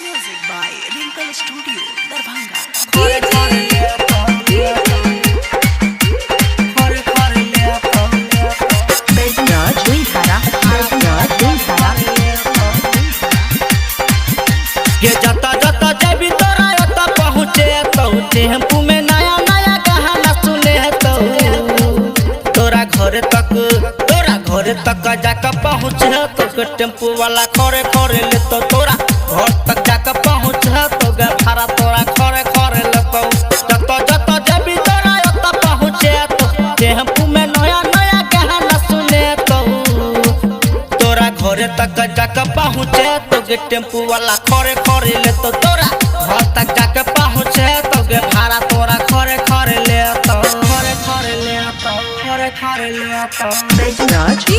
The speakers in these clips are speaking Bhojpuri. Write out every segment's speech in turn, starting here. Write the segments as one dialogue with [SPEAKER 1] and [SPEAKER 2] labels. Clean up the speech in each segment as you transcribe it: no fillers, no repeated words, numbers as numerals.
[SPEAKER 1] Music by Wrinkle Studio, Darbhanga.
[SPEAKER 2] ये जाता जाता जब तोरा यता पहुँचे तो टेम्पू में नया नया कहाना सुने तो तोरा घर तक जाकर पहुँचे तो टेम्पू वाला खरे खरे ले तो तोरा घर तक जाकर पहुँचे तो भाड़ा तोरा खरे खरे ले तो जाता जाता जब तोरा यता पहुँचे तो टेम्पू में नया नया कहाना सुने तो तोरा घर तक जाकर पहुँचे तो टेम्पू वाला खरे खरे ले तो तोरा घर तक जाकर पहुँचे तो भाड़ा तोरा खरे खरे ले तो खरे खरे ले तो खरे खरे ले तो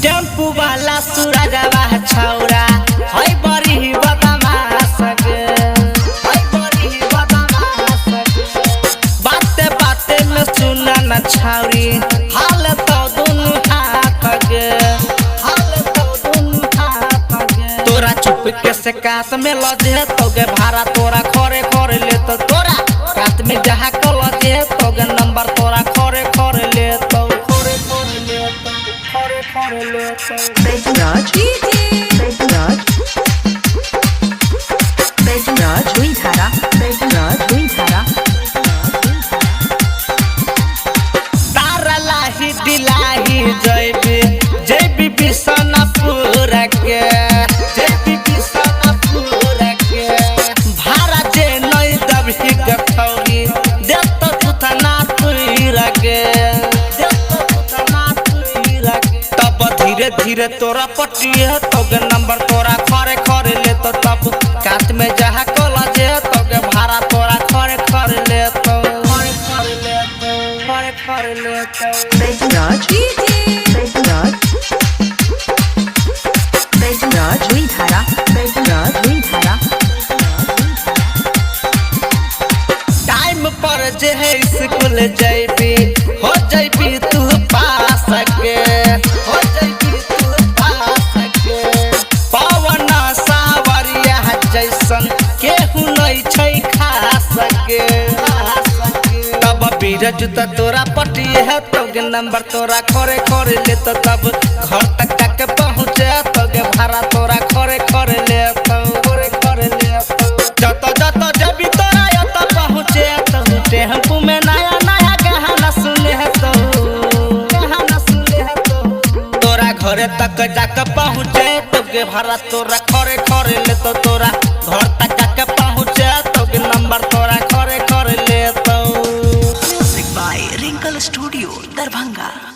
[SPEAKER 2] टेम्पू वाला सूरजवा छौरा है बड़ी बदमाश गे है बड़ी बदमाश गे बाते बाते में सुना न छौरी हाल तो दुनु हाथ गे हाल तो दुनु हाथ गे तोरा चुप के से कात में लजे तो गे भाड़ा तोरा खरे खरे ले तो तोरा कात में जहाँ को लजे तो गे नंबर तोरा खरे खरे ले तो खरे खरे ले तो खरे खरे ले तो तारा लाही दिलाही जैबी बिसनपुर के जैबी बिसनपुर के भाड़ा जे नहीं दबी गठौरी देत तुथना तुर के देत तुथना तुर के तब धीरे धीरे तोरा पटिए तो गे नंबर तोरा खरे खरे ले तो तब कात में जहाँ कोला जे तो गे भाड़ा तोरा खरे खरे ले तो खरे खरे ले तो खरे खरे ले तो टाइम पर जे है स्कूल जैबी हो जैबी तू पास के हो जैबी तू पास के पवन सावरिया जैसन केहू नहीं छै खास के तब बीरज त तोरा पटिए है तो गे नंबर तोरा खरे खरे ले तो तब घर तक जाके पहुँचे तो गे भाड़ा तोरा खरे खरे ले तो खरे खरे ले तो जत जत जब तोरा यता पहुँचे तो टेम्पू में नया नया कहाना सुने तो कहाना सुने तो तोरा घर तक जाकर पहुँचे तो गे भाड़ा तोरा खरे खरे ले तो तोरा घर तक जाकर पहुँचे तो गे नंबर तोरा खरे खरे ले तो
[SPEAKER 1] Music by Wrinkle Studio, Darbhanga.